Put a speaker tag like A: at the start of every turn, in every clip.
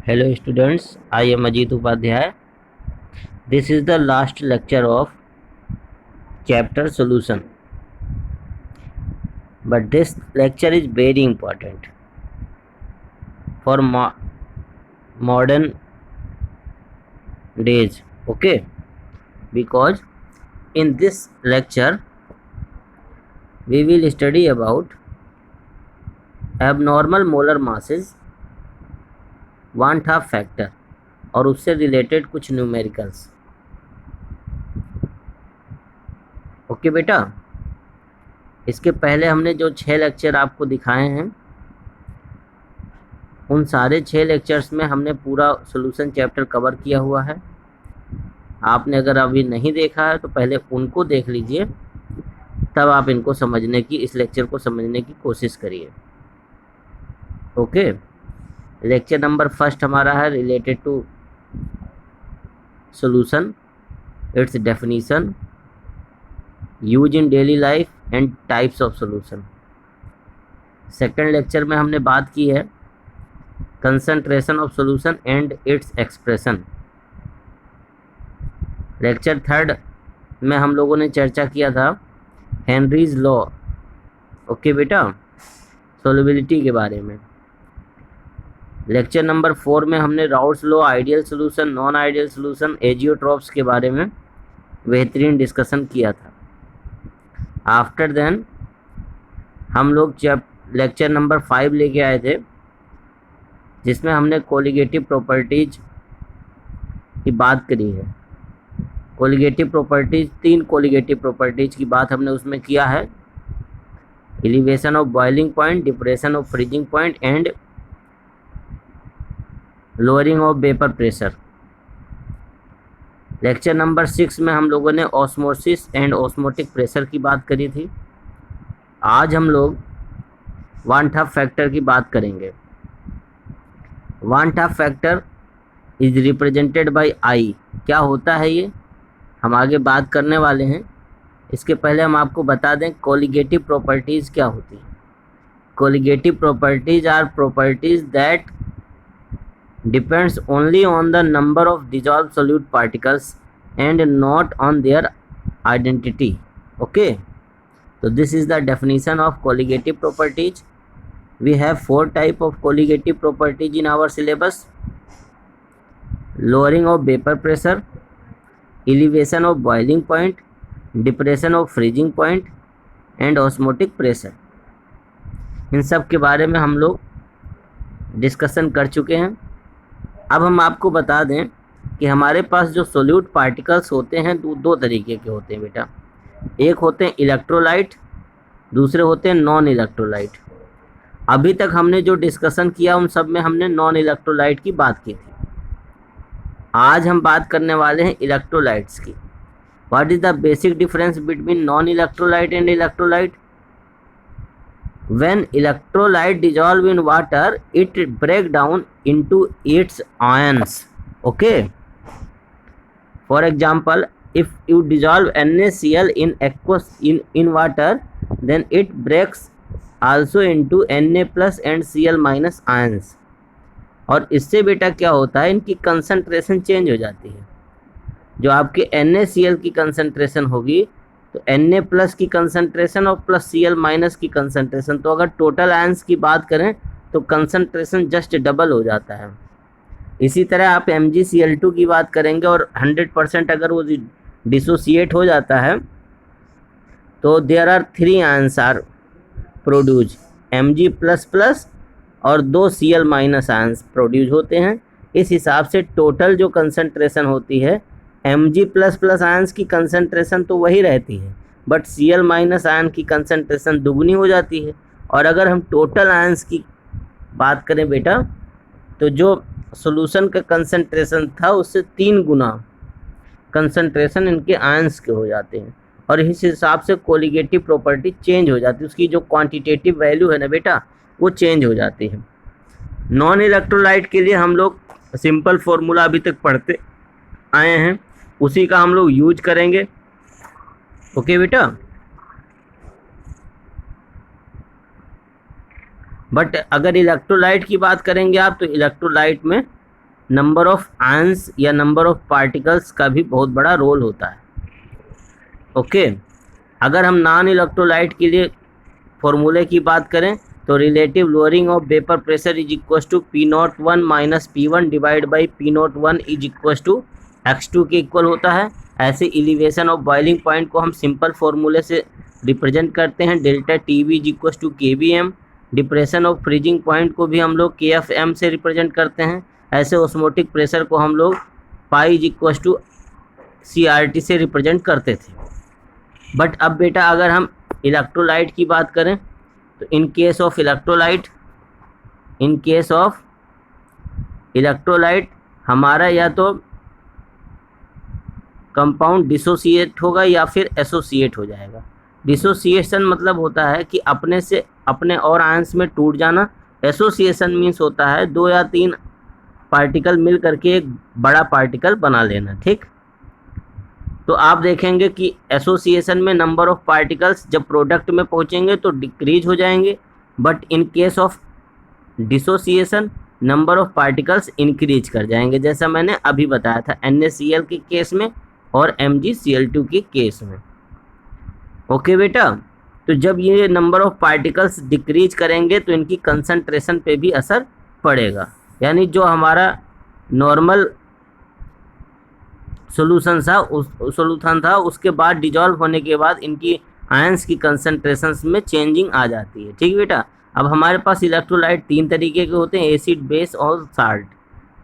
A: Hello students, I am Ajit Upadhyay. This is the last lecture of chapter solution. But this lecture is very important for modern days, okay? Because in this lecture we will study about abnormal molar masses, one half factor और उससे related कुछ numericals. Okay बेटा, इसके पहले हमने जो 6 lecture आपको दिखाए हैं उन सारे 6 लेक्चर्स में हमने पूरा सॉल्यूशन चैप्टर कवर किया हुआ है। आपने अगर अभी नहीं देखा है तो पहले उनको देख लीजिए, तब आप इनको समझने की, इस लेक्चर को समझने की कोशिश करिए। ओके, लेक्चर नंबर फर्स्ट हमारा है related to solution, its definition, use in daily life and types of solution. Second lecture में हमने बात की है concentration of solution and its expression. Lecture third में हम लोगों ने चर्चा किया था हेनरीज लॉ, ओके बेटा, सॉल्युबिलिटी के बारे में। लेक्चर नंबर 4 में हमने Raoult's law, ideal solution, non ideal solution, azeotropes के बारे में बेहतरीन डिस्कशन किया था। आफ्टर देन हम लोग जब लेक्चर नंबर 5 लेके आए थे, जिसमें हमने कोलिगेटिव प्रॉपर्टीज की बात करी है। कोलिगेटिव प्रॉपर्टीज, 3 कोलिगेटिव प्रॉपर्टीज की बात हमने उसमें किया है, elevation of boiling point, depression of freezing point and lowering of vapour pressure. Lecture number 6 में हम लोगों ने ऑस्मोसिस एंड ऑस्मोटिक प्रेशर की बात करी थी। आज हम लोग वन हाफ फैक्टर की बात करेंगे। One half factor is represented by i. क्या होता है ये हम आगे बात करने वाले हैं। इसके पहले हम आपको बता दें कोलिगेटिव प्रॉपर्टीज़ क्या होती हैं। Colligative properties are properties that depends only on the number of dissolved solute particles and not on their identity. Okay, so this is the definition of colligative properties. We have 4 type of colligative properties in our syllabus: lowering of vapor pressure, elevation of boiling point, depression of freezing point and osmotic pressure. इन सब के बारे में हम लोग discussion कर चुके हैं। अब हम आपको बता दें कि हमारे पास जो सोल्यूट पार्टिकल्स होते हैं दो तरीके के होते हैं बेटा। एक होते हैं इलेक्ट्रोलाइट, दूसरे होते हैं नॉन इलेक्ट्रोलाइट। अभी तक हमने जो डिस्कशन किया उन सब में हमने नॉन इलेक्ट्रोलाइट की बात की थी। आज हम बात करने वाले हैं इलेक्ट्रोलाइट्स की। What is the basic difference between non electrolyte and electrolyte? When electrolyte dissolve in water, it break down into its ions. Okay. For example, if you dissolve NaCl in water, then it breaks also into Na plus and Cl minus ions. और इससे बेटा क्या होता है, इनकी concentration change हो जाती है। जो आपके NaCl की कंसंट्रेशन होगी तो Na प्लस की कंसंट्रेशन और प्लस Cl माइनस की कंसंट्रेशन, तो अगर टोटल आयंस की बात करें तो कंसंट्रेशन जस्ट डबल हो जाता है। इसी तरह आप MgCl2 की बात करेंगे और 100% अगर वो डिसोसिएट हो जाता है तो there are 3 ions are produce, Mg plus plus और 2 Cl माइनस आयंस प्रोड्यूस होते हैं। इस हिसाब से टोटल जो कंसंट्रेशन होती है, Mg प्लस प्लस आयंस की कंसंट्रेशन तो वही रहती है, बट Cl माइनस आयन की कंसंट्रेशन दुगनी हो जाती है। और अगर हम टोटल आयंस की बात करें बेटा, तो जो सॉल्यूशन का कंसंट्रेशन था उससे 3 गुना कंसंट्रेशन इनके आयंस के हो जाते हैं। और इस हिसाब से कोलिगेटिव प्रॉपर्टी चेंज हो जाती है, उसकी जो क्वांटिटेटिव वैल्यू है ना बेटा, वो चेंज हो जाती है। नॉन इलेक्ट्रोलाइट के लिए हम लोग सिंपल फॉर्मूला अभी तक पढ़ते आए हैं, उसी का हम लोग यूज करेंगे। ओके बेटा, बट अगर इलेक्ट्रोलाइट की बात करेंगे आप, तो इलेक्ट्रोलाइट में नंबर ऑफ आयंस या नंबर ऑफ पार्टिकल्स का भी बहुत बड़ा रोल होता है। ओके, अगर हम नॉन इलेक्ट्रोलाइट के लिए फॉर्मूले की बात करें तो relative lowering of vapour pressure is equal to P01 minus P1 divide by P01 is equal to x2 के इक्वल होता है। ऐसे एलिवेशन ऑफ बॉइलिंग पॉइंट को हम सिंपल फॉर्मूले से रिप्रेजेंट करते हैं, delta TV is equal to KBM। Depression of freezing point को भी हम लोग KFM से रिप्रेजेंट करते हैं। ऐसे ऑस्मोटिक प्रेशर को हम लोग pi is equal to CRT से रिप्रेजेंट करते थे। बट अब बेटा अगर हम इलेक्ट्रोलाइट की बात करें तो इन केस ऑफ इलेक्ट्रोलाइट हमारा या तो कंपाउंड डिसोसिएट होगा या फिर एसोसिएट हो जाएगा। डिसोसिएशन मतलब होता है कि अपने से अपने और आयंस में टूट जाना। एसोसिएशन मीन्स होता है 2 या 3 पार्टिकल मिल करके एक बड़ा पार्टिकल बना लेना। ठीक, तो आप देखेंगे कि एसोसिएशन में नंबर ऑफ पार्टिकल्स जब प्रोडक्ट में पहुंचेंगे तो डिक्रीज हो जाएंगे, but in case of dissociation number of particles increase कर जाएंगे, जैसा मैंने अभी बताया था NaCl के केस में और MgCl2 के केस में। ओके बेटा, तो जब ये नंबर ऑफ पार्टिकल्स डिक्रीज करेंगे तो इनकी कंसंट्रेशन पे भी असर पड़ेगा, यानी जो हमारा नॉर्मल सोल्यूशन था उसके बाद डिजॉल्व होने के बाद इनकी आयंस की कंसंट्रेशंस में चेंजिंग आ जाती है। ठीक बेटा, अब हमारे पास इलेक्ट्रोलाइट 3 तरीके के होते हैं, एसिड, बेस और साल्ट।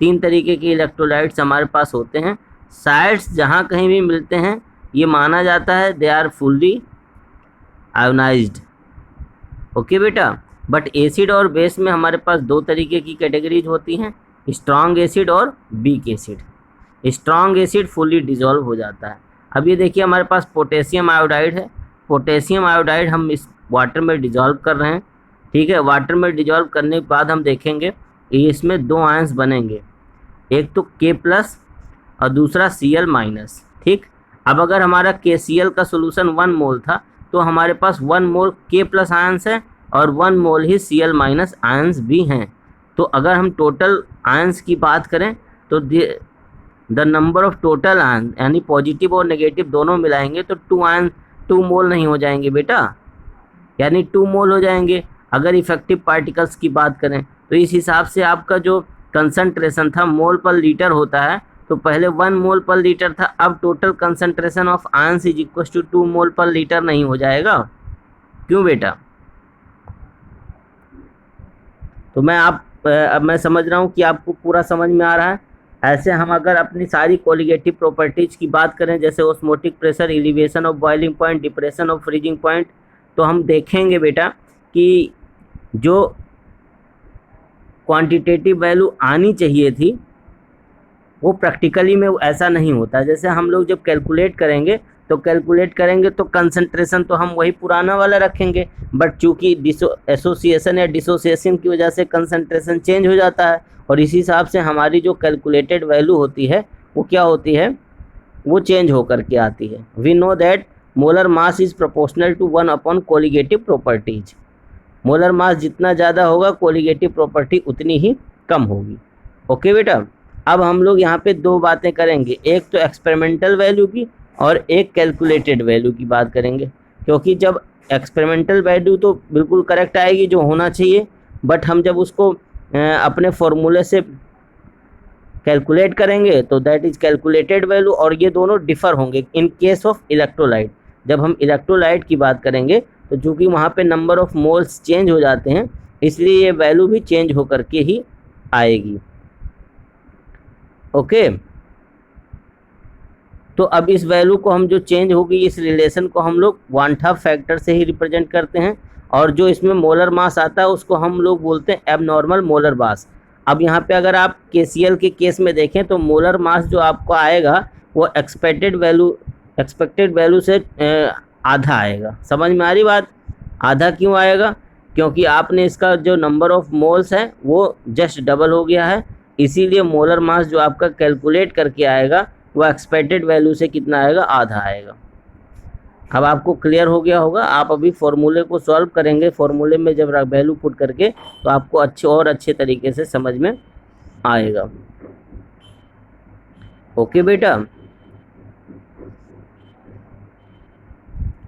A: 3 तरीके के इलेक्ट्रोलाइट्स हमारे पास होते हैं। साल्ट्स जहाँ कहीं भी मिलते हैं ये माना जाता है they are fully ionised. Okay बेटा, बट एसिड और बेस में हमारे पास 2 तरीके की कैटेगरीज होती हैं, स्ट्रॉन्ग एसिड और weak acid. Strong acid fully dissolve हो जाता है। अब ये देखिए हमारे पास पोटेशियम आयोडाइड है। पोटेशियम आयोडाइड हम इस वाटर में डिजॉल्व कर रहे हैं। ठीक है, वाटर में डिजॉल्व करने के बाद हम देखेंगे कि इसमें 2 आयंस बनेंगे, एक तो K+ और दूसरा Cl-। ठीक, अब अगर हमारा KCl का सोल्यूशन 1 मोल था तो हमारे पास 1 मोल K+ आयंस है और 1 मोल ही Cl- आयंस भी हैं। तो अगर हम टोटल आयंस की बात करें तो the number of total ion यानी पॉजिटिव और नेगेटिव दोनों मिलाएंगे तो 2 मोल नहीं हो जाएंगे बेटा, यानी 2 मोल हो जाएंगे। अगर इफेक्टिव पार्टिकल्स की बात करें तो इस हिसाब से आपका जो कंसंट्रेशन था मोल पर लीटर होता है, तो पहले 1 मोल पर लीटर था, अब total concentration of ions is equal to 2 mole per litre नहीं हो जाएगा। क्यों बेटा? तो अब मैं समझ रहा हूँ कि आपको पूरा समझ में आ रहा है। ऐसे हम अगर अपनी सारी कोलिगेटिव प्रॉपर्टीज़ की बात करें जैसे osmotic pressure, elevation of boiling point, depression of freezing point, तो हम देखेंगे बेटा कि जो क्वांटिटेटिव वैल्यू आनी चाहिए थी वो प्रैक्टिकली में ऐसा नहीं होता। जैसे हम लोग जब कैलकुलेट करेंगे तो कंसंट्रेशन तो हम वही पुराना वाला रखेंगे, बट चूंकि एसोसिएशन या डिसोसिएशन की वजह से कंसंट्रेशन चेंज हो जाता है और इसी हिसाब से हमारी जो कैलकुलेटेड वैल्यू होती है वो क्या होती है, वो चेंज होकर के आती है। We know that molar mass is proportional to 1 upon colligative properties. Molar mass जितना ज़्यादा होगा कोलिगेटिव प्रॉपर्टी उतनी ही कम होगी। ओके बेटा, अब हम लोग यहाँ पे 2 बातें करेंगे, एक तो एक्सपेरिमेंटल वैल्यू की और एक कैलकुलेटेड वैल्यू की बात करेंगे, क्योंकि जब एक्सपेरिमेंटल वैल्यू तो बिल्कुल करेक्ट आएगी जो होना चाहिए, बट हम जब उसको अपने फॉर्मूले से कैलकुलेट करेंगे तो दैट इज कैलकुलेटेड वैल्यू, और ये दोनों डिफर होंगे इन केस ऑफ इलेक्ट्रोलाइट। जब हम इलेक्ट्रोलाइट की बात करेंगे तो चूँकि वहाँ पे नंबर ऑफ मोल्स चेंज हो जाते हैं इसलिए ये वैल्यू भी चेंज होकर के ही आएगी। ओके, तो अब इस वैल्यू को हम जो चेंज होगी इस रिलेशन को हम लोग 1/2 फैक्टर से ही रिप्रेजेंट करते हैं, और जो इसमें मोलर मास आता है उसको हम लोग बोलते हैं एबनॉर्मल मोलर मास। अब यहाँ पे अगर आप KCl के केस में देखें तो मोलर मास जो आपको आएगा वो एक्सपेक्टेड वैल्यू से आधा आएगा। समझ में आ रही बात? आधा क्यों आएगा? क्योंकि आपने इसका जो नंबर ऑफ मोल्स है वो जस्ट डबल हो गया है, इसीलिए मोलर मास जो आपका कैलकुलेट करके आएगा वो एक्सपेक्टेड वैल्यू से कितना आएगा, आधा आएगा। अब आपको क्लियर हो गया होगा। आप अभी फॉर्मूले को सॉल्व करेंगे, फॉर्मूले में जब वैल्यू पुट करके तो आपको अच्छे तरीके से समझ में आएगा। ओके बेटा,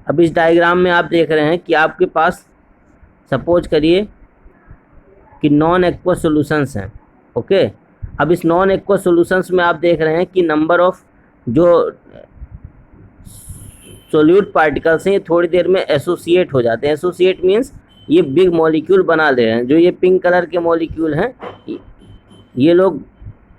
A: अब इस डायग्राम में आप देख रहे हैं कि आपके पास सपोज करिए कि नॉन एक्वस सॉल्यूशंस हैं। ओके, अब इस नॉन एक्वस सॉल्यूशंस में आप देख रहे हैं कि नंबर ऑफ जो सोल्यूट पार्टिकल्स हैं ये थोड़ी देर में एसोसिएट हो जाते हैं। एसोसिएट मीन्स ये बिग मॉलिक्यूल बना ले रहे हैं। जो ये पिंक कलर के मॉलिक्यूल हैं ये लोग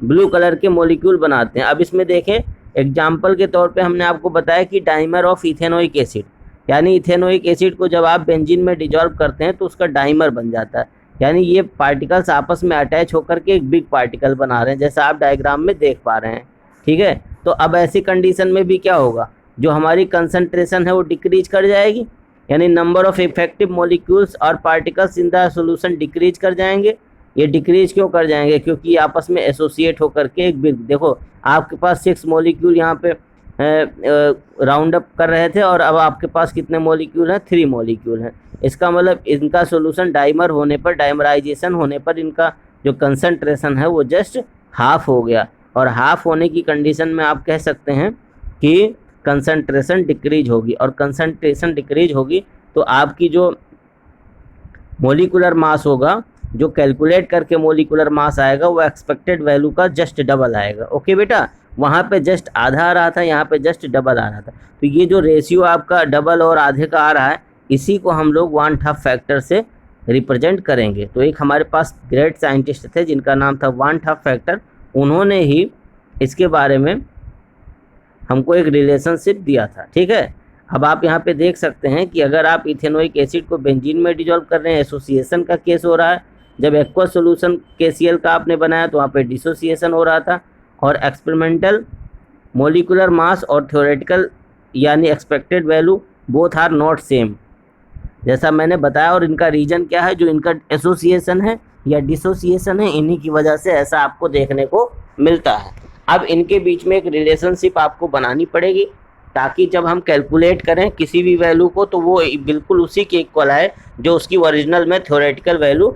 A: ब्लू कलर के मॉलिक्यूल बनाते हैं। अब इसमें देखें, एग्जाम्पल के तौर पे हमने आपको बताया कि डाइमर ऑफ इथेनोइक एसिड, यानी इथेनोइक एसिड को जब आप बेंजीन में डिजॉल्व करते हैं तो उसका डाइमर बन जाता है, यानी ये पार्टिकल्स आपस में अटैच होकर के एक बिग पार्टिकल बना रहे हैं, जैसा आप डायग्राम में देख पा रहे हैं। ठीक है, तो अब ऐसी कंडीशन में भी क्या होगा, जो हमारी कंसंट्रेशन है वो डिक्रीज कर जाएगी, यानी नंबर ऑफ इफेक्टिव मॉलिक्यूल्स और particles in the solution decrease कर जाएंगे। ये डिक्रीज क्यों कर जाएंगे, क्योंकि आपस में एसोसिएट होकर के एक बिग, देखो आपके पास 6 मॉलिक्यूल यहाँ पे राउंड अप कर रहे थे और अब आपके पास कितने मॉलिक्यूल हैं, 3 मॉलिक्यूल हैं। इसका मतलब इनका सॉल्यूशन डाइमर होने पर, डाइमराइजेशन होने पर इनका जो कंसंट्रेशन है वो जस्ट हाफ हो गया, और हाफ होने की कंडीशन में आप कह सकते हैं कि कंसंट्रेशन डिक्रीज होगी, और कंसंट्रेशन डिक्रीज होगी तो आपकी जो मोलिकुलर मास होगा, जो कैलकुलेट करके मोलिकुलर मास आएगा वो एक्सपेक्टेड वैल्यू का जस्ट डबल आएगा। ओके बेटा, वहाँ पे जस्ट आधा आ रहा था, यहाँ पे जस्ट डबल आ रहा था, तो ये जो रेशियो आपका डबल और आधे का आ रहा है इसी को हम लोग 1/2 फैक्टर से रिप्रेजेंट करेंगे। तो एक हमारे पास ग्रेट साइंटिस्ट थे जिनका नाम था 1/2 फैक्टर, उन्होंने ही इसके बारे में हमको एक रिलेशनशिप दिया था। ठीक है, अब आप यहाँ पे देख सकते हैं कि अगर आप इथेनोइक एसिड को बेंजीन में डिजॉल्व कर रहे हैं, एसोसिएशन का केस हो रहा है। जब एक्वस सॉल्यूशन KCl का आपने बनाया तो वहाँ पे डिसोसिएशन हो रहा था, और एक्सपेरिमेंटल मोलिकुलर मास और थ्योरेटिकल यानी expected value both are not same, जैसा मैंने बताया। और इनका रीजन क्या है, जो इनका एसोसिएशन है या डिसोसिएशन है, इन्हीं की वजह से ऐसा आपको देखने को मिलता है। अब इनके बीच में एक रिलेशनशिप आपको बनानी पड़ेगी ताकि जब हम कैलकुलेट करें किसी भी वैल्यू को तो वो बिल्कुल उसी के इक्वल आए जो उसकी ओरिजिनल में थ्योरेटिकल वैल्यू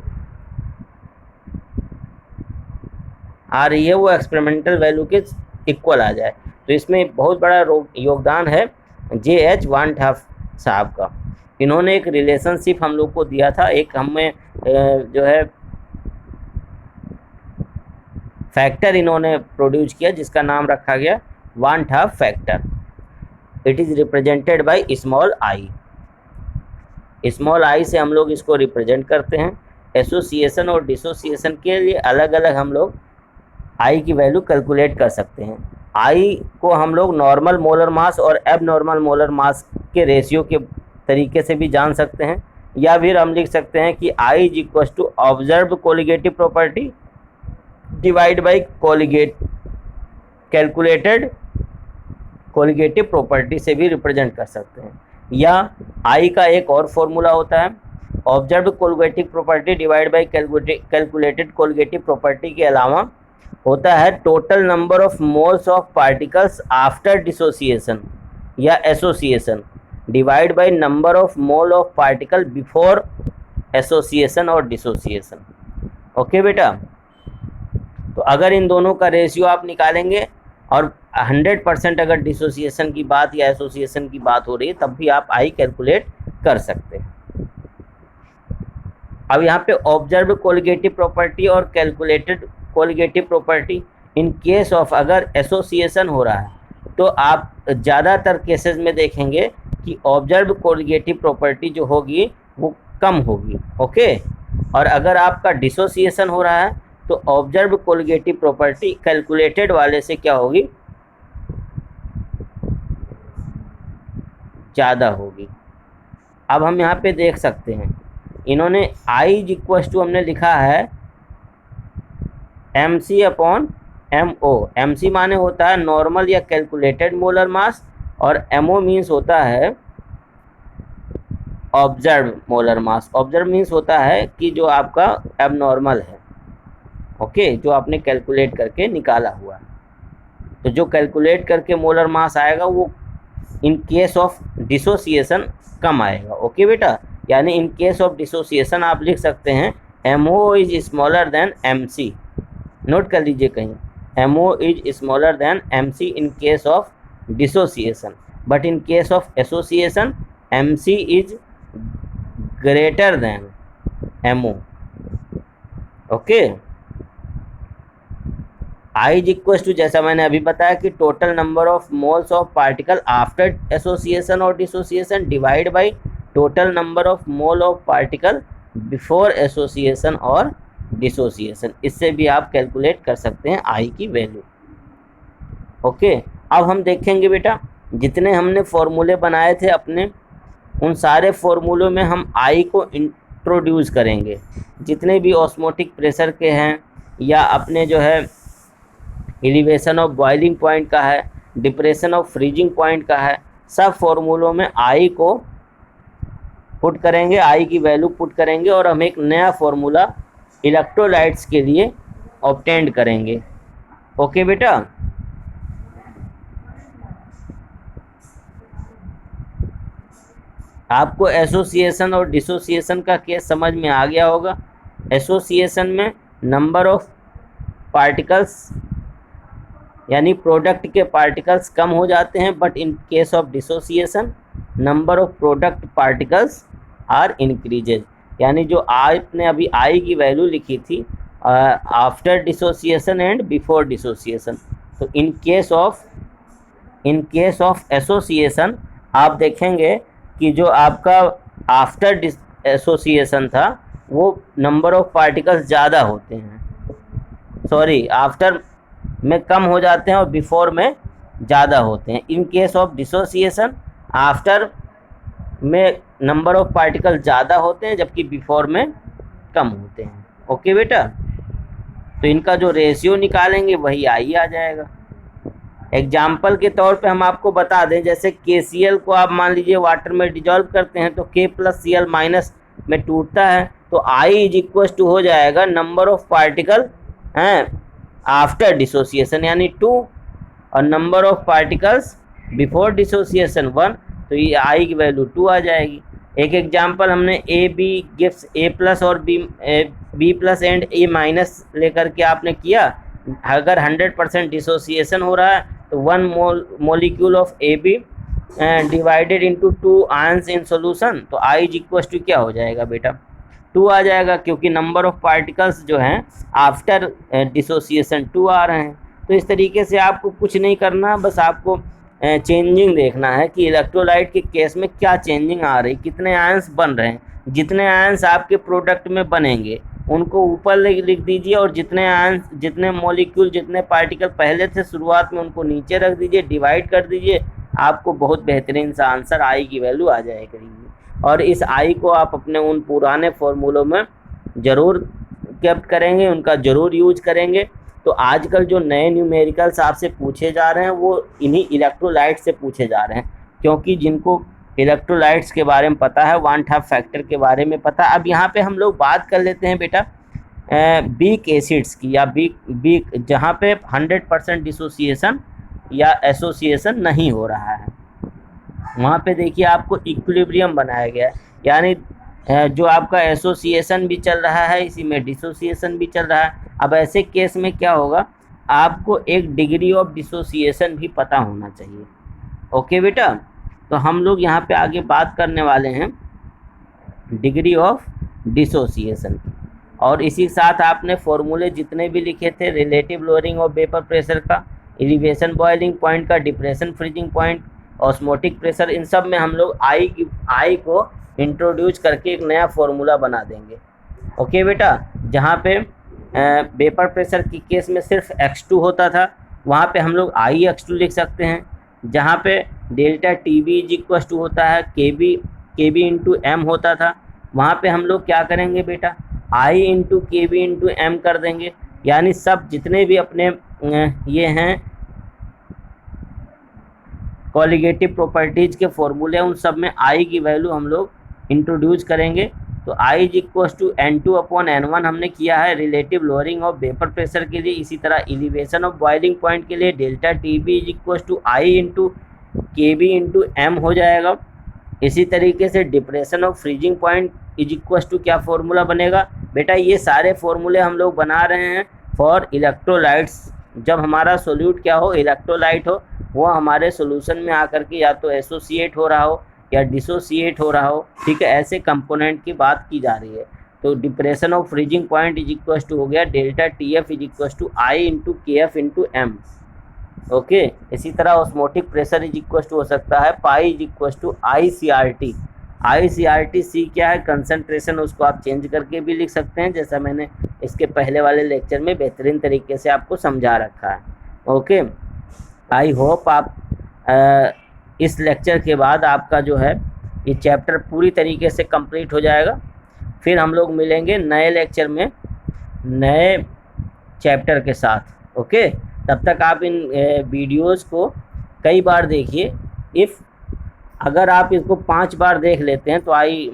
A: आ रही है, वो एक्सपेरिमेंटल वैल्यू के इक्वल आ जाए। तो इसमें बहुत बड़ा योगदान है JH 1/2 साहब का। इन्होंने एक रिलेशनशिप हम लोग को दिया था, एक हमें जो है फैक्टर इन्होंने प्रोड्यूस किया जिसका नाम रखा गया 1/2 factor. It is represented by small I. Small I से हम लोग इसको रिप्रेजेंट करते हैं। एसोसिएशन और डिसोसिएशन के लिए अलग अलग हम लोग आई की वैल्यू कैलकुलेट कर सकते हैं। आई को हम लोग नॉर्मल मोलर मास और एबनॉर्मल मोलर मास के रेशियो के तरीके से भी जान सकते हैं, या फिर हम लिख सकते हैं कि i is equal to observe colligative property divide by calculated colligative property से भी रिप्रेजेंट कर सकते हैं। या आई का एक और फॉर्मूला होता है, observe colligative property divide by calculated colligative property के अलावा होता है total number of moles of particles after dissociation या association divide by number of mole of particle before association और डिसोसिएशन। ओके बेटा, तो अगर इन दोनों का रेशियो आप निकालेंगे और 100% अगर डिसोसिएशन की बात या एसोसिएशन की बात हो रही है तब भी आप आई कैलकुलेट कर सकते हैं। अब यहाँ पे ऑब्जर्व कोलिगेटिव प्रॉपर्टी और calculated colligative property, in case of अगर एसोसिएशन हो रहा है तो आप ज़्यादातर केसेस में देखेंगे कि ऑब्जर्व कोलिगेटिव प्रॉपर्टी जो होगी वो कम होगी। ओके, और अगर आपका डिसोसिएशन हो रहा है तो ऑब्जर्व कोलिगेटिव प्रॉपर्टी कैलकुलेटेड वाले से क्या होगी, ज़्यादा होगी। अब हम यहाँ पे देख सकते हैं इन्होंने I इज इक्वल टू हमने लिखा है MC/MO। MC माने होता है नॉर्मल या कैलकुलेटेड मोलर मास, और MO मीन्स होता है observe molar mass. Observe means होता है कि जो आपका एबनॉर्मल है, ओके, जो आपने कैलकुलेट करके निकाला हुआ है। तो जो कैलकुलेट करके मोलर मास आएगा वो इन केस ऑफ डिसोसिएशन कम आएगा। ओके बेटा, यानी इन केस ऑफ डिसोसिएशन आप लिख सकते हैं MO is smaller than MC। Note कर लीजिए कहीं, MO is smaller than MC in case of dissociation, but in case of association MC is greater than MO. Okay, I is equal to, जैसा मैंने अभी बताया कि total number of moles of particle after association और dissociation divide by total number of mole of particle before association और dissociation. इससे भी आप कैलकुलेट कर सकते हैं आई की वैल्यू। ओके, अब हम देखेंगे बेटा जितने हमने फॉर्मूले बनाए थे अपने, उन सारे फॉर्मूलों में हम आई को इंट्रोड्यूस करेंगे। जितने भी ऑस्मोटिक प्रेशर के हैं या अपने जो है एलिवेशन ऑफ बॉइलिंग पॉइंट का है, डिप्रेशन ऑफ फ्रीजिंग पॉइंट का है, सब फॉर्मूलों में आई को पुट करेंगे, आई की वैल्यू पुट करेंगे और हम एक नया फॉर्मूला इलेक्ट्रोलाइट्स के लिए ऑब्टेंड करेंगे। ओके बेटा, आपको एसोसिएशन और डिसोसिएशन का केस समझ में आ गया होगा। एसोसिएशन में नंबर ऑफ पार्टिकल्स यानी प्रोडक्ट के पार्टिकल्स कम हो जाते हैं, but in case of dissociation number of product particles are increases. यानी जो आपने अभी आई की वैल्यू लिखी थी after dissociation and before dissociation, तो इन केस ऑफ एसोसिएशन आप देखेंगे कि जो आपका आफ्टर एसोसिएशन था वो नंबर ऑफ पार्टिकल्स ज़्यादा होते हैं, सॉरी आफ्टर में कम हो जाते हैं और बिफोर में ज़्यादा होते हैं। इन केस ऑफ डिसोसिएशन आफ्टर में नंबर ऑफ पार्टिकल ज़्यादा होते हैं जबकि बिफोर में कम होते हैं। ओके बेटा, तो इनका जो रेशियो निकालेंगे वही आई आ जाएगा। एग्जाम्पल के तौर पे हम आपको बता दें, जैसे KCl को आप मान लीजिए वाटर में डिजॉल्व करते हैं तो K+Cl- में टूटता है, तो I इज इक्वल टू हो जाएगा नंबर ऑफ पार्टिकल हैं आफ्टर डिसोसिएशन यानी 2 और number of particles before dissociation 1, तो ये आई की वैल्यू 2 आ जाएगी। एक एग्जांपल हमने AB गिव्स A+ और B+ एंड A- लेकर के आपने किया। अगर 100% डिसोसिएशन हो रहा है तो 1 molecule of AB divided into 2 ions in solution, तो I इज इक्वल टू क्या हो जाएगा बेटा 2 आ जाएगा, क्योंकि नंबर ऑफ पार्टिकल्स जो हैं आफ्टर डिसोसिएशन 2 आ रहे हैं। तो इस तरीके से आपको कुछ नहीं करना, बस आपको चेंजिंग देखना है कि इलेक्ट्रोलाइट के केस में क्या चेंजिंग आ रही, कितने आयंस बन रहे हैं। जितने आयंस आपके प्रोडक्ट में बनेंगे उनको ऊपर लिख दीजिए और जितने आयंस, जितने मॉलिक्यूल, जितने पार्टिकल पहले थे शुरुआत में उनको नीचे रख दीजिए, डिवाइड कर दीजिए, आपको बहुत बेहतरीन सा आंसर आई की वैल्यू आ जाए करेंगी। और इस आई को आप अपने उन पुराने फॉर्मूलों में ज़रूर कैप्ट करेंगे, उनका ज़रूर यूज करेंगे। तो आजकल जो नए न्यूमेरिकल्स आपसे पूछे जा रहे हैं वो इन्हीं इलेक्ट्रोलाइट से पूछे जा रहे हैं, क्योंकि जिनको इलेक्ट्रोलाइट्स के बारे में पता है, वान हाफ फैक्टर के बारे में पता। अब यहाँ पे हम लोग बात कर लेते हैं बेटा वीक एसिड्स की, या वीक जहाँ पे 100% डिसोसिएशन या एसोसिएशन नहीं हो रहा है, वहाँ पे देखिए आपको इक्विलिब्रियम बनाया गया है, यानी जो आपका एसोसिएशन भी चल रहा है इसी में डिसोसिएशन भी चल रहा है। अब ऐसे केस में क्या होगा, आपको एक डिग्री ऑफ डिसोसिएशन भी पता होना चाहिए। ओके बेटा, तो हम लोग यहाँ पे आगे बात करने वाले हैं डिग्री ऑफ डिसोसिएशन की, और इसी के साथ आपने फॉर्मूले जितने भी लिखे थे relative lowering of vapour pressure का, एलिवेशन बॉइलिंग पॉइंट का, depression freezing point, osmotic pressure, इन सब में हम लोग आई को इंट्रोड्यूस करके एक नया फॉर्मूला बना देंगे। ओके बेटा, जहाँ पे वेपर प्रेशर की केस में सिर्फ x2 होता था वहाँ पे हम लोग IX2 लिख सकते हैं। जहाँ पे delta TB is equal to होता है KB इंटू M होता था, वहाँ पे हम लोग क्या करेंगे बेटा I into KB into M कर देंगे। यानी सब जितने भी अपने ये हैं कॉलिगेटिव प्रॉपर्टीज़ के फॉर्मूले उन सब में I की वैल्यू हम लोग इंट्रोड्यूस करेंगे। तो I is equal to N2/N1 हमने किया है relative lowering of vapour pressure के लिए। इसी तरह एलिवेशन ऑफ बॉइलिंग पॉइंट के लिए delta TB is equal to I into KB into M हो जाएगा। इसी तरीके से depression of freezing point is equal to क्या फॉर्मूला बनेगा बेटा, ये सारे फॉर्मूले हम लोग बना रहे हैं फॉर इलेक्ट्रोलाइट्स जब हमारा सोल्यूट क्या हो, इलेक्ट्रोलाइट हो, वो हमारे सोल्यूशन में आकर के या तो एसोसिएट हो रहा हो या डिसोसिएट हो रहा हो, ठीक है, ऐसे कंपोनेंट की बात की जा रही है। तो depression of freezing point is equal to हो गया delta T F is equal to I into K F into M. Okay, इसी तरह osmotic pressure is equal to हो सकता है pi is equal to I C R T. I C R T C क्या है, concentration, उसको आप change करके भी लिख सकते हैं, जैसा मैंने इसके पहले वाले लेक्चर में बेहतरीन तरीके से आपको समझा रखा है। ओके, आई होप आप इस लेक्चर के बाद आपका जो है ये चैप्टर पूरी तरीके से कंप्लीट हो जाएगा। फिर हम लोग मिलेंगे नए लेक्चर में नए चैप्टर के साथ। ओके, तब तक आप इन वीडियोस को कई बार देखिए। अगर आप इसको 5 बार देख लेते हैं तो आई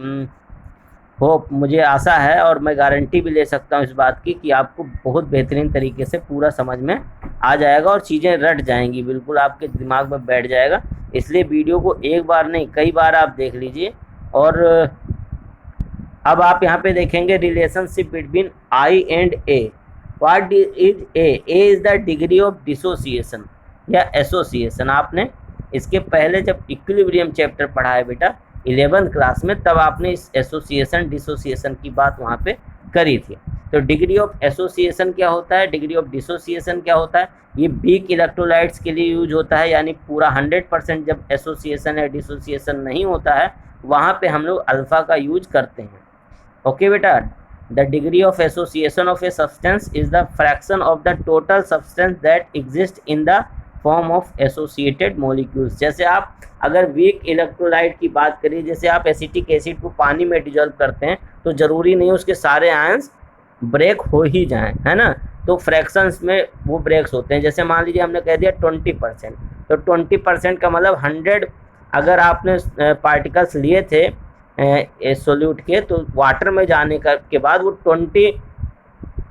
A: होप, मुझे आशा है और मैं गारंटी भी ले सकता हूँ इस बात की कि आपको बहुत बेहतरीन तरीके से पूरा समझ में आ जाएगा और चीज़ें रट जाएंगी, बिल्कुल आपके दिमाग में बैठ जाएगा। इसलिए वीडियो को एक बार नहीं कई बार आप देख लीजिए। और अब आप यहाँ पे देखेंगे relationship between I and A. What is a? A is the degree of dissociation या एसोसिएशन। आपने इसके पहले जब इक्विलिब्रियम चैप्टर पढ़ा है बेटा 11th क्लास में, तब आपने इस एसोसिएशन डिसोसिएशन की बात वहाँ पे करी थी। तो डिग्री ऑफ एसोसिएशन क्या होता है, डिग्री ऑफ डिसोसिएशन क्या होता है, ये वीक इलेक्ट्रोलाइट्स के लिए यूज होता है, यानी पूरा 100% जब एसोसिएशन या डिसोसिएशन नहीं होता है वहाँ पे हम लोग अल्फ़ा का यूज करते हैं। ओके बेटा, the degree of association of a substance is the fraction of the total substance that exist in the form of associated molecules. जैसे आप अगर वीक इलेक्ट्रोलाइट की बात करिए, जैसे आप एसिटिक एसिड को पानी में डिजोल्व करते हैं तो ज़रूरी नहीं उसके सारे आयंस ब्रेक हो ही जाएं, है ना, तो फ्रैक्शंस में वो ब्रेक्स होते हैं। जैसे मान लीजिए हमने कह दिया 20%, तो 20% का मतलब 100 अगर आपने पार्टिकल्स लिए थे सोल्यूट के, तो वाटर में जाने के बाद वो 20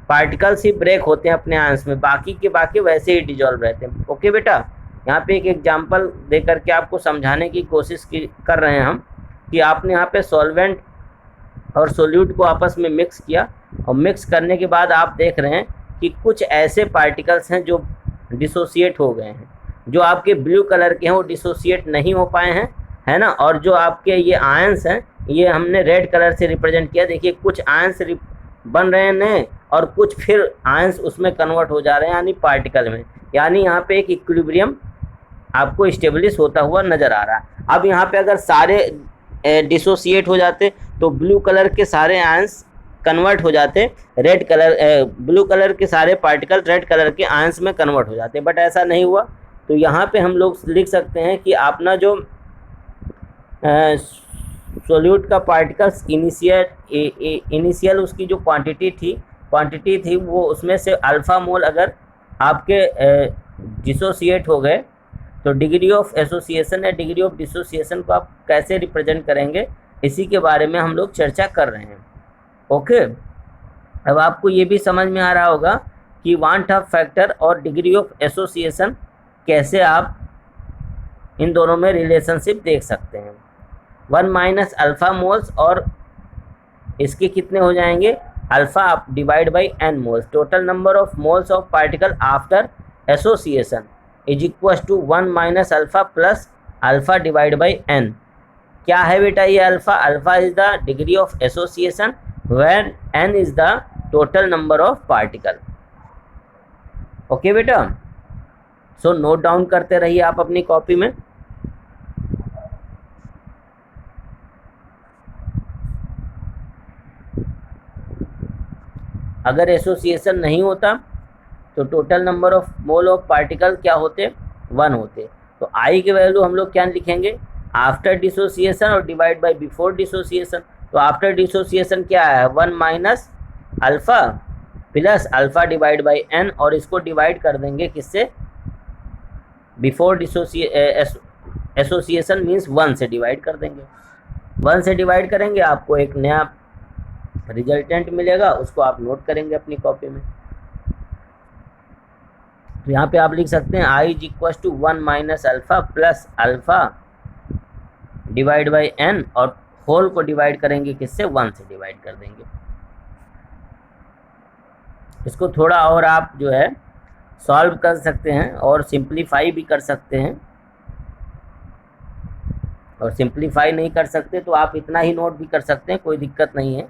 A: पार्टिकल्स ही ब्रेक होते हैं अपने आयंस में, बाकी के बाकी वैसे ही डिजॉल्व रहते हैं। ओके बेटा, यहाँ पे एक एग्जांपल दे करके आपको समझाने की कोशिश कर रहे हैं हम कि आपने यहाँ पे सॉल्वेंट और सोल्यूट को आपस में मिक्स किया और मिक्स करने के बाद आप देख रहे हैं कि कुछ ऐसे पार्टिकल्स हैं जो डिसोसिएट हो गए हैं, जो आपके ब्लू कलर के हैं वो डिसोसिएट नहीं हो पाए हैं, है ना, और जो आपके ये आयंस हैं ये हमने रेड कलर से रिप्रेजेंट किया। देखिए कुछ आयंस बन रहे हैं नए और कुछ फिर आयंस उसमें कन्वर्ट हो जा रहे हैं यानी पार्टिकल में, यानी यहाँ पे एक इक्विलिब्रियम आपको इस्टेब्लिश होता हुआ नज़र आ रहा है। अब यहाँ पे अगर सारे डिसोसिएट हो जाते तो ब्लू कलर के सारे आयंस कन्वर्ट हो जाते, रेड कलर ब्लू कलर के सारे पार्टिकल रेड कलर के आयंस में कन्वर्ट हो जाते, बट ऐसा नहीं हुआ। तो यहाँ पे हम लोग लिख सकते हैं कि अपना जो सोल्यूट का पार्टिकल्स इनिशियल उसकी जो क्वांटिटी थी वो उसमें से अल्फ़ा मोल अगर आपके डिसोसिएट हो गए तो डिग्री ऑफ एसोसिएशन या डिग्री ऑफ डिसोसिएशन को आप कैसे रिप्रेजेंट करेंगे, इसी के बारे में हम लोग चर्चा कर रहे हैं। ओके, अब आपको ये भी समझ में आ रहा होगा कि वांट ऑफ फैक्टर और डिग्री ऑफ एसोसिएशन कैसे आप इन दोनों में रिलेशनशिप देख सकते हैं। 1 माइनस अल्फ़ा मोल्स और इसके कितने हो जाएंगे, अल्फ़ा आप divide by N moles, total number of moles of particle after association is equal to 1 minus alpha plus alpha divide by N. क्या है बेटा ये alpha? Alpha is the degree of association when N is the total number of particle. Okay बेटा, so note down करते रहिए आप अपनी copy में। अगर एसोसिएशन नहीं होता तो total number of mole of particle क्या होते, 1 होते। तो आई की वैल्यू हम लोग क्या लिखेंगे, आफ्टर डिसोसिएशन और डिवाइड बाय बिफोर डिसोसिएशन। तो आफ्टर डिसोसिएशन क्या है, 1 minus alpha plus alpha divide by N, और इसको डिवाइड कर देंगे किससे, बिफोर एसोसिएशन मीन्स 1 से डिवाइड कर देंगे। 1 से डिवाइड करेंगे आपको एक नया रिजल्टेंट मिलेगा, उसको आप नोट करेंगे अपनी कॉपी में। तो यहाँ पे आप लिख सकते हैं i is equal to 1 minus alpha plus alpha divide by N, और होल को डिवाइड करेंगे किससे, 1 से डिवाइड कर देंगे। इसको थोड़ा और आप जो है सॉल्व कर सकते हैं और सिंप्लीफाई भी कर सकते हैं, और सिंप्लीफाई नहीं कर सकते तो आप इतना ही नोट भी कर सकते हैं, कोई दिक्कत नहीं है।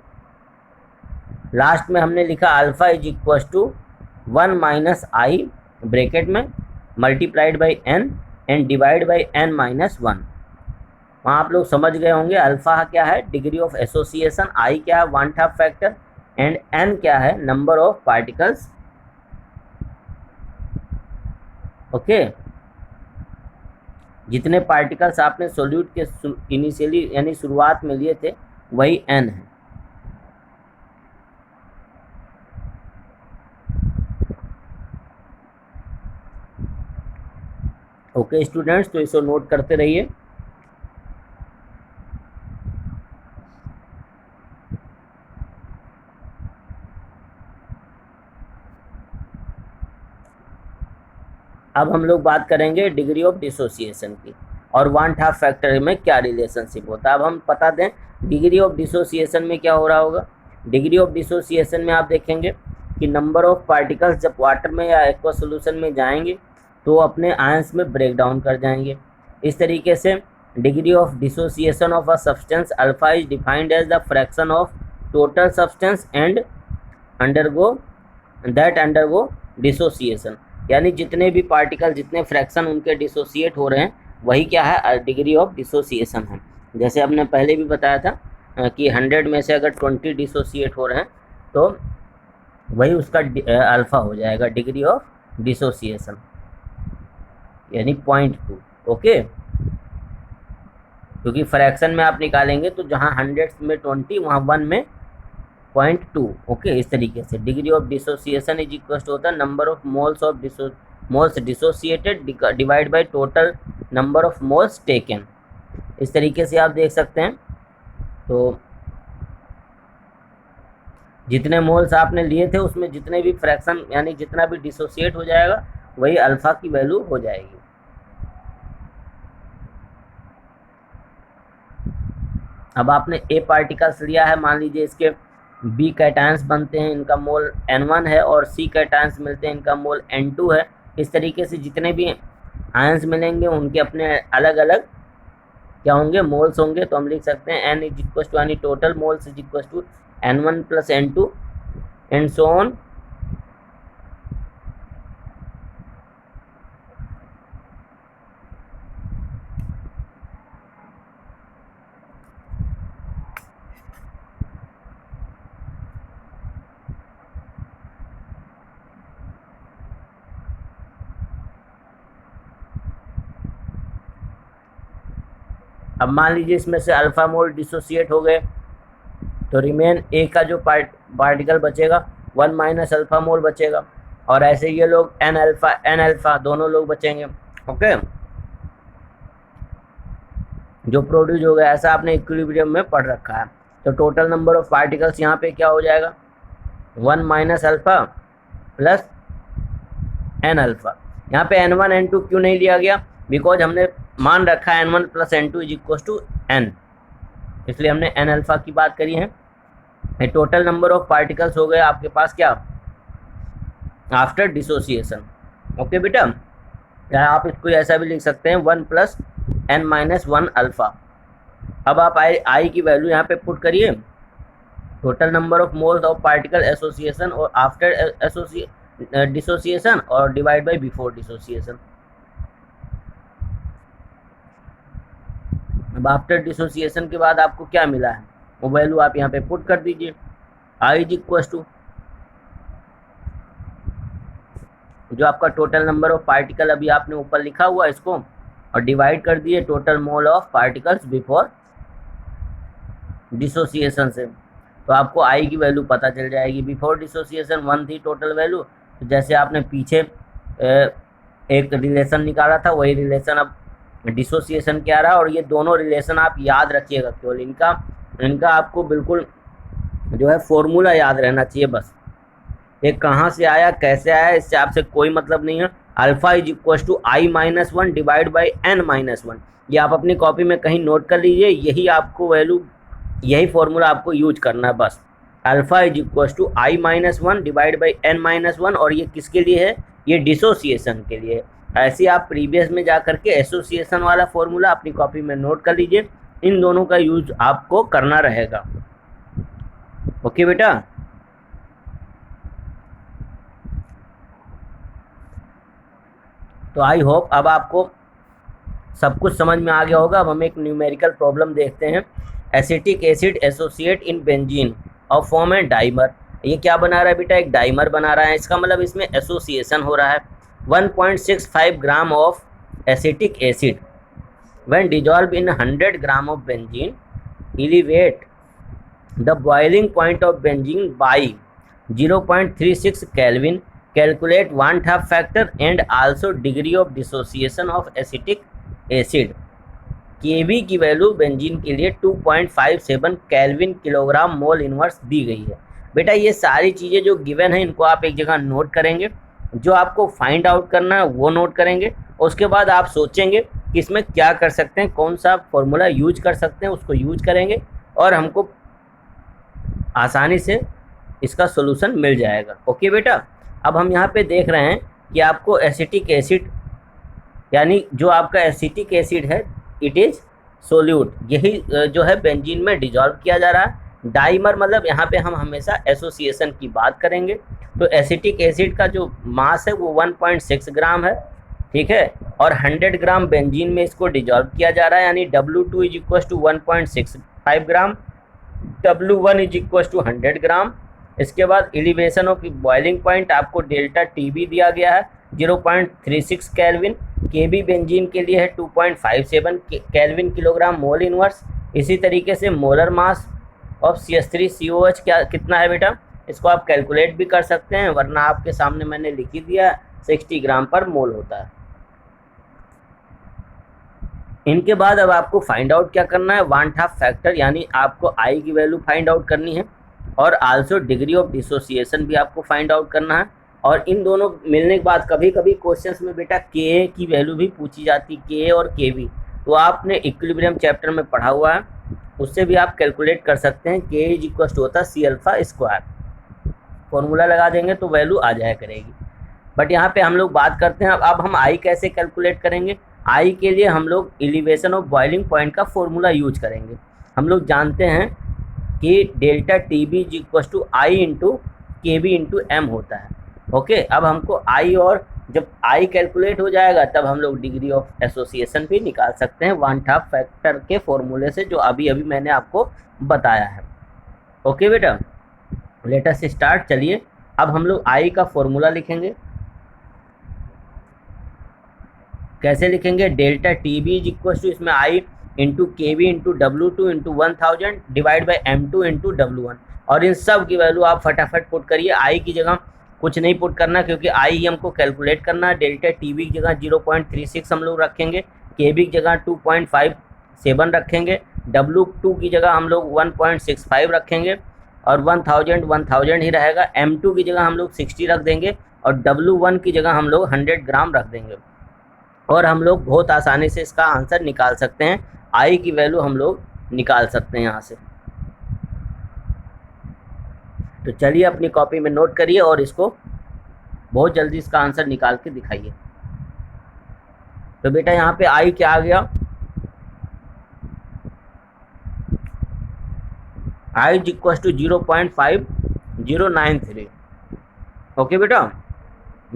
A: लास्ट में हमने लिखा alpha is equal to 1 minus I bracket में multiplied by n and divide by N minus 1। वहाँ आप लोग समझ गए होंगे अल्फा क्या है, डिग्री ऑफ एसोसिएशन, आई क्या है, 1/2 फैक्टर, एंड एन क्या है, नंबर ऑफ पार्टिकल्स। ओके, जितने पार्टिकल्स आपने सोल्यूट के इनिशियली यानी शुरुआत में लिए थे वही एन है। ओके स्टूडेंट्स, तो इसको नोट करते रहिए। अब हम लोग बात करेंगे डिग्री ऑफ डिसोसिएशन की और 1/2 फैक्टर में क्या रिलेशनशिप होता है। अब हम बता दें डिग्री ऑफ डिसोसिएशन में क्या हो रहा होगा। डिग्री ऑफ डिसोसिएशन में आप देखेंगे कि नंबर ऑफ पार्टिकल्स जब वाटर में या एक्वा सोल्यूशन में जाएंगे तो अपने आयंस में ब्रेक डाउन कर जाएंगे। इस तरीके से degree of dissociation of a substance alpha is defined as the fraction of total substance and undergo dissociation, यानी जितने भी पार्टिकल, जितने फ्रैक्शन उनके डिसोसिएट हो रहे हैं वही क्या है, डिग्री ऑफ डिसोसिएशन है। जैसे हमने पहले भी बताया था कि 100 में से अगर 20 डिसोसिएट हो रहे हैं तो वही उसका अल्फ़ा हो जाएगा, डिग्री ऑफ डिसोसिएशन यानी 0.2। ओके, क्योंकि फ्रैक्शन में आप निकालेंगे तो जहाँ 100 में 20 वहाँ 1 में 0.2। ओके, इस तरीके से degree of dissociation is equal to होता है number of moles dissociated divide by total number of moles taken. इस तरीके से आप देख सकते हैं। तो जितने मोल्स आपने लिए थे उसमें जितने भी फ्रैक्शन यानी जितना भी डिसोसिएट हो जाएगा वही अल्फा की वैल्यू हो जाएगी। अब आपने ए पार्टिकल्स लिया है, मान लीजिए इसके बी कैटायंस बनते हैं, इनका मोल N1 है, और सी कैटायंस मिलते हैं, इनका मोल N2 है। इस तरीके से जितने भी आयंस मिलेंगे उनके अपने अलग अलग क्या होंगे, मोल्स होंगे। तो हम लिख सकते हैं N इज इक्वल टू यानी total moles is equal to N1 plus N2 and so on. अब मान लीजिए इसमें से अल्फा मोल डिसोसिएट हो गए तो रिमेन ए का जो पार्टिकल बचेगा 1 माइनस अल्फा मोल बचेगा, और ऐसे ये लोग एन अल्फा दोनों लोग बचेंगे। ओके, जो प्रोड्यूस हो गया, ऐसा आपने इक्विलिब्रियम में पढ़ रखा है। तो टोटल नंबर ऑफ पार्टिकल्स यहाँ पे क्या हो जाएगा, 1 minus alpha plus N alpha. यहाँ पे N1 N2 क्यों नहीं लिया गया, बिकॉज हमने मान रखा है N1 plus N2 is equal to N, इसलिए हमने एन अल्फा की बात करी है। टोटल नंबर ऑफ पार्टिकल्स हो गए आपके पास क्या, आफ्टर डिसोसिएशन। ओके बेटा, या आप इसको ऐसा भी लिख सकते हैं 1 प्लस N माइनस 1 अल्फा। अब आप आई की वैल्यू यहाँ पे पुट करिए, total number of moles of particle association और आफ्टर डिसोसिएशन और डिवाइड बाय बिफोर डिसोसिएशन। अब आफ्टर डिसोसिएशन के बाद आपको क्या मिला है वो वैल्यू आप यहाँ पे पुट कर दीजिए। आई इज इक्वल टू जो आपका टोटल नंबर ऑफ पार्टिकल अभी आपने ऊपर लिखा हुआ इसको और डिवाइड कर दिए total mole of particles before dissociation से, तो आपको आई की वैल्यू पता चल जाएगी। बिफोर डिसोसिएशन 1 थी टोटल वैल्यू, तो जैसे आपने पीछे एक रिलेशन निकाला था वही रिलेशन अब डिसोसिएशन क्या रहा, और ये दोनों रिलेशन आप याद रखिएगा, केवल इनका आपको बिल्कुल जो है फॉर्मूला याद रहना चाहिए बस। ये कहाँ से आया कैसे आया इससे आपसे कोई मतलब नहीं है। Alpha is equal to I minus 1 divide by N minus 1, ये आप अपनी कॉपी में कहीं नोट कर लीजिए, यही आपको वैल्यू, यही फॉर्मूला आपको यूज करना है बस। Alpha is equal to I minus 1 divide by N minus 1, और ये किसके लिए है, ये डिसोसिएशन के लिए। ऐसे आप प्रीवियस में जा करके एसोसिएशन वाला फॉर्मूला अपनी कॉपी में नोट कर लीजिए, इन दोनों का यूज आपको करना रहेगा। ओके बेटा, तो आई होप अब आपको सब कुछ समझ में आ गया होगा। अब हम एक न्यूमेरिकल प्रॉब्लम देखते हैं। Acetic acid associate in benzene और फॉर्म ए डाइमर। ये क्या बना रहा है बेटा, एक डाइमर बना रहा है। इसका मतलब इसमें एसोसिएशन हो रहा है। 1.65 gram of acetic acid when dissolve in 100 gram of benzene elevate the boiling point of benzene by 0.36 kelvin. Calculate 1/2 factor and also degree of dissociation of acetic acid. KV की वैल्यू बेंजीन के लिए 2.57 kelvin kilogram mole inverse दी गई है। बेटा ये सारी चीज़ें जो गिवन है इनको आप एक जगह नोट करेंगे, जो आपको फाइंड आउट करना है वो नोट करेंगे। उसके बाद आप सोचेंगे कि इसमें क्या कर सकते हैं, कौन सा फॉर्मूला यूज कर सकते हैं, उसको यूज करेंगे और हमको आसानी से इसका सोल्यूशन मिल जाएगा। ओके बेटा, अब हम यहाँ पे देख रहे हैं कि आपको एसिटिक एसिड यानी जो आपका एसिटिक एसिड है इट इज़ सोल्यूट, यही जो है बेंजीन में डिजॉल्व किया जा रहा है। डाइमर मतलब यहाँ पे हम हमेशा एसोसिएशन की बात करेंगे। तो एसिटिक एसिड का जो मास है वो 1.6 ग्राम है, ठीक है, और 100 ग्राम बेंजीन में इसको डिजॉल्व किया जा रहा है, यानी W2 is equal to 1.65 gram, W1 is equal to 100 gram. इसके बाद एलिवेशन ऑफ बॉइलिंग पॉइंट आपको डेल्टा टी दिया गया है 0.36 केल्विन। केबी बेंजीन के लिए है 2.57 केल्विन किलोग्राम मोल इनवर्स। इसी तरीके से मोलर मास ऑफ CH3COH क्या कितना है बेटा, इसको आप कैलकुलेट भी कर सकते हैं, वरना आपके सामने मैंने लिख ही दिया 60 ग्राम पर मोल होता है। इनके बाद अब आपको फाइंड आउट क्या करना है, 1/2 फैक्टर, यानी आपको आई की वैल्यू फाइंड आउट करनी है और आल्सो डिग्री ऑफ डिसोसिएशन भी आपको फाइंड आउट करना है। और इन दोनों मिलने के बाद कभी कभी क्वेश्चंस में बेटा के की वैल्यू भी पूछी जाती, के और के वी, तो आपने इक्विलिब्रियम चैप्टर में पढ़ा हुआ है, उससे भी आप कैलकुलेट कर सकते हैं। के इज इक्वल टू होता है सी अल्फा स्क्वायर, फॉर्मूला लगा देंगे तो वैल्यू आ जाया करेगी। बट यहाँ पे हम लोग बात करते हैं अब हम आई कैसे कैलकुलेट करेंगे। आई के लिए हम लोग एलिवेशन ऑफ बॉइलिंग पॉइंट का फॉर्मूला यूज करेंगे। हम लोग जानते हैं कि delta T B is equal to I into K B into M होता है। ओके, अब हमको आई, और जब आई कैलकुलेट हो जाएगा तब हम लोग डिग्री ऑफ एसोसिएशन भी निकाल सकते हैं 1/2 फैक्टर के फॉर्मूले से, जो अभी अभी मैंने आपको बताया है। ओके बेटा, लेट अस स्टार्ट। चलिए अब हम लोग आई का फॉर्मूला लिखेंगे। कैसे लिखेंगे, delta T B is equal to इसमें I into K B into W2 into 1000 divide by M2 into W1। और इन सब की वैल्यू आप फटाफट पुट करिए। आई की जगह कुछ नहीं पुट करना क्योंकि आई ही हमको कैलकुलेट करना है। डेल्टा टी बी की जगह 0.36 हम लोग रखेंगे, के बी की जगह 2.57 रखेंगे, W2 की जगह हम लोग 1.65 रखेंगे और 1000 ही रहेगा। M2 की जगह हम लोग 60 रख देंगे और W1 की जगह हम लोग 100 ग्राम रख देंगे। और हम लोग बहुत आसानी से इसका आंसर निकाल सकते हैं, आई की वैल्यू हम लोग निकाल सकते हैं यहाँ से। तो चलिए अपनी कॉपी में नोट करिए और इसको बहुत जल्दी इसका आंसर निकाल के दिखाइए। तो बेटा यहाँ पे आई क्या आ गया, आई इज इक्वल टू 0.5093। ओके बेटा,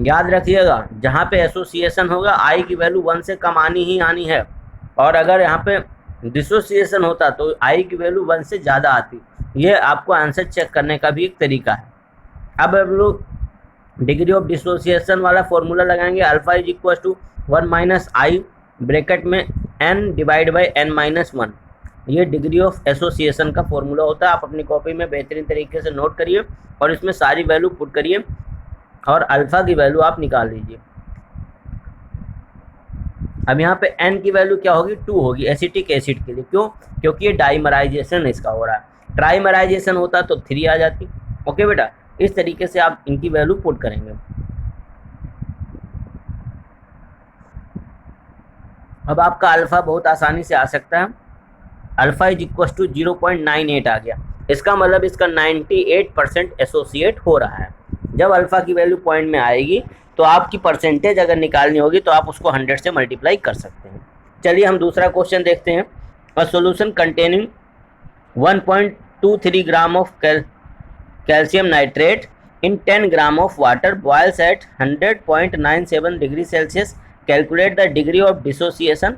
A: याद रखिएगा जहाँ पे एसोसिएशन होगा आई की वैल्यू 1 से कम आनी ही आनी है, और अगर यहाँ पे डिसोसिएशन होता तो आई की वैल्यू 1 से ज़्यादा आती। ये आपको आंसर चेक करने का भी एक तरीका है। अब हम लोग डिग्री ऑफ डिसोसिएशन वाला फॉर्मूला लगाएंगे। Alpha is equal to 1 minus I bracket में n डिवाइड बाई n-1। ये डिग्री ऑफ एसोसिएशन का फॉर्मूला होता है। आप अपनी कॉपी में बेहतरीन तरीके से नोट करिए और इसमें सारी वैल्यू पुट करिए और अल्फ़ा की वैल्यू आप निकाल लीजिए। अब यहाँ पे n की वैल्यू क्या होगी, 2 होगी एसिटिक एसिड के लिए। क्यों, क्योंकि ये डाइमराइजेशन इसका हो रहा है। ट्राइमराइजेशन होता तो 3 आ जाती। ओके बेटा, इस तरीके से आप इनकी वैल्यू पुट करेंगे। अब आपका अल्फ़ा बहुत आसानी से आ सकता है। अल्फ़ा इज इक्वल टू 0.98 आ गया। इसका मतलब इसका 98% एसोसिएट हो रहा है। जब अल्फ़ा की वैल्यू पॉइंट में आएगी तो आपकी परसेंटेज अगर निकालनी होगी तो आप उसको 100 से मल्टीप्लाई कर सकते हैं। चलिए हम दूसरा क्वेश्चन देखते हैं। A solution containing 1.23 gram of calcium nitrate in 10 gram of water boils at 100.97 degree Celsius. Calculate the degree of dissociation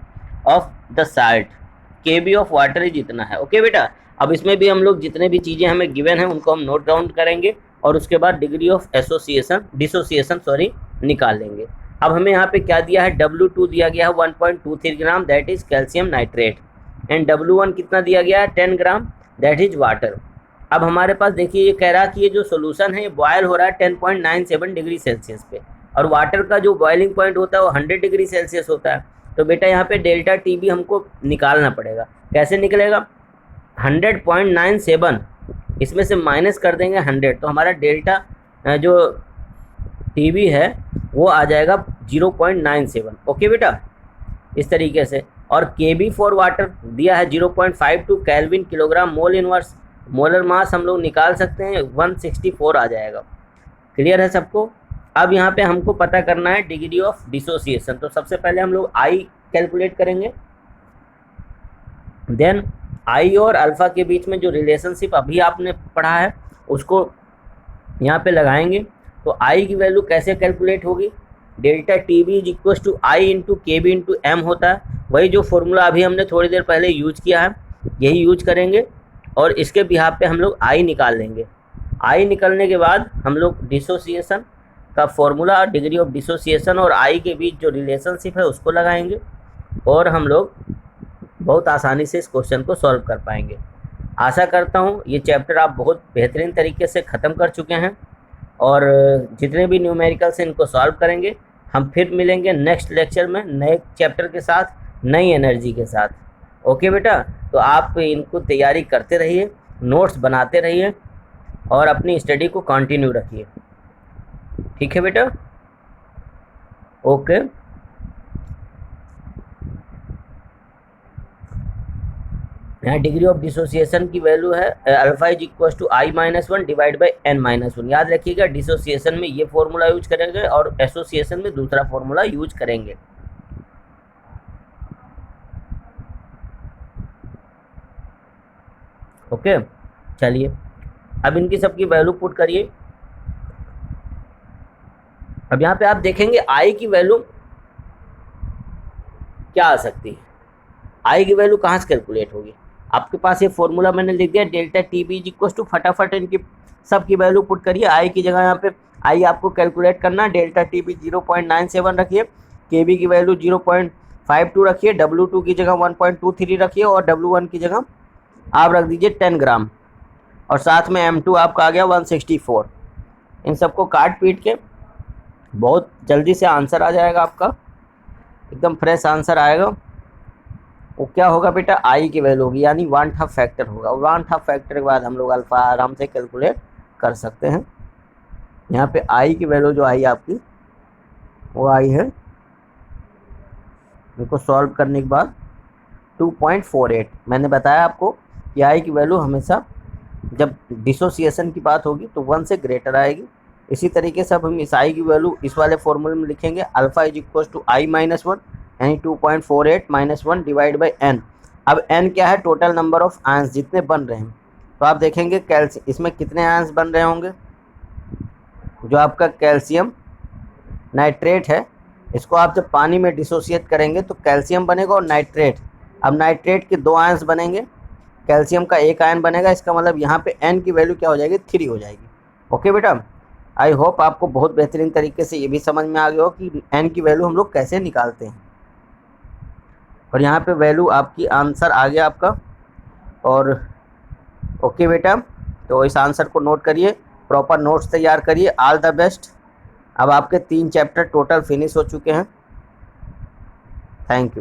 A: of the salt. Kb of water is इतना है। ओके बेटा, अब इसमें भी हम लोग जितने भी चीज़ें हमें गिवन हैं उनको हम नोट डाउन करेंगे और उसके बाद डिग्री ऑफ डिसोसिएशन निकाल लेंगे। अब हमें यहाँ पे क्या दिया है, W2 दिया गया है 1.23 gram, that is calcium nitrate, and W1 कितना दिया गया है 10 ग्राम, दैट इज वाटर। अब हमारे पास देखिए ये कह रहा कि ये जो सोल्यूशन है ये बॉयल हो रहा है 10.97 डिग्री सेल्सियस पे, और वाटर का जो बॉइलिंग पॉइंट होता है वो 100 डिग्री सेल्सियस होता है। तो बेटा यहाँ पे डेल्टा टी भी हमको निकालना पड़ेगा। कैसे निकलेगा, 100.97 इसमें से माइनस कर देंगे 100, तो हमारा डेल्टा जो टी बी है वो आ जाएगा 0.97। ओके बेटा, इस तरीके से। और के बी फॉर वाटर दिया है 0.52 kelvin kilogram mole inverse, molar mass हम लोग निकाल सकते हैं 164 आ जाएगा। क्लियर है सबको। अब यहाँ पे हमको पता करना है डिग्री ऑफ डिसोसिएशन, तो सबसे पहले हम लोग आई कैलकुलेट करेंगे, देन आई और अल्फ़ा के बीच में जो रिलेशनशिप अभी आपने पढ़ा है उसको यहाँ पे लगाएंगे। तो आई की वैल्यू कैसे कैलकुलेट होगी, delta T B is equal to I into K B into M होता है, वही जो फॉर्मूला अभी हमने थोड़ी देर पहले यूज किया है यही यूज करेंगे, और इसके बिहाफ पे हम लोग आई निकाल लेंगे। आई निकलने के बाद हम लोग डिसोसिएशन का फॉर्मूला, डिग्री ऑफ डिसोसिएशन और आई के बीच जो रिलेशनशिप है उसको लगाएंगे, और हम लोग बहुत आसानी से इस क्वेश्चन को सॉल्व कर पाएंगे। आशा करता हूँ ये चैप्टर आप बहुत बेहतरीन तरीके से ख़त्म कर चुके हैं, और जितने भी न्यूमेरिकल्स हैं इनको सॉल्व करेंगे। हम फिर मिलेंगे नेक्स्ट लेक्चर में नए चैप्टर के साथ, नई एनर्जी के साथ। ओके बेटा, तो आप इनको तैयारी करते रहिए, नोट्स बनाते रहिए और अपनी स्टडी को कंटिन्यू रखिए। ठीक है बेटा, ओके। यहाँ डिग्री ऑफ डिसोसिएशन की वैल्यू है alpha is equal to I minus one divide by N minus one. याद रखिएगा डिसोसिएशन में ये फॉर्मूला यूज करेंगे और एसोसिएशन में दूसरा फॉर्मूला यूज करेंगे। ओके, चलिए अब इनकी सबकी वैल्यू पुट करिए। अब यहाँ पे आप देखेंगे आई की वैल्यू क्या आ सकती है, आई की वैल्यू कहाँ से कैलकुलेट होगी। आपके पास ये फॉर्मूला मैंने लिख दिया, delta T B is equal to, फटाफट इनकी सबकी वैल्यू पुट करिए। आई की जगह यहाँ पे आई आपको कैलकुलेट करना है, डेल्टा टी बी 0.97 रखिए, के बी की वैल्यू 0.52 रखिए, W2 की जगह 1.23 रखिए, और W1 की जगह आप रख दीजिए 10 ग्राम, और साथ में M2 आपका आ गया 164। इन सबको काट पीट के बहुत जल्दी से आंसर आ जाएगा आपका, एकदम फ्रेश आंसर आएगा। वो क्या होगा बेटा, आई की वैल्यू होगी, यानी 1/2 फैक्टर होगा। 1/2 फैक्टर के बाद हम लोग अल्फ़ा आराम से कैलकुलेट कर सकते हैं। यहाँ पे आई की वैल्यू जो आई आपकी वो आई है, इनको सॉल्व करने के बाद 2.48। मैंने बताया आपको कि आई की वैल्यू हमेशा जब डिसोसिएशन की बात होगी तो 1 से ग्रेटर आएगी। इसी तरीके से अब हम इस आई की वैल्यू इस वाले फॉर्मूले में लिखेंगे, alpha is equal to I minus one, यानी 2.48 माइनस 1 डिवाइड बाई एन। अब एन क्या है, टोटल नंबर ऑफ आयंस जितने बन रहे हैं। तो आप देखेंगे कैल्शियम, इसमें कितने आयंस बन रहे होंगे, जो आपका कैल्शियम नाइट्रेट है, इसको आप जब पानी में डिसोसिएट करेंगे तो कैल्शियम बनेगा और नाइट्रेट। अब नाइट्रेट के 2 आयंस बनेंगे, कैल्शियम का 1 आयन बनेगा, इसका मतलब यहाँ पे एन की वैल्यू क्या हो जाएगी, 3 हो जाएगी। ओके बेटा, आई होप आपको बहुत बेहतरीन तरीके से ये भी समझ में आ गया हो कि एन की वैल्यू हम लोग कैसे निकालते हैं। और यहाँ पे वैल्यू आपकी आंसर आ गया आपका। और ओके बेटा, तो इस आंसर को नोट करिए, प्रॉपर नोट्स तैयार करिए। All the best. अब आपके 3 चैप्टर टोटल फिनिश हो चुके हैं। Thank you.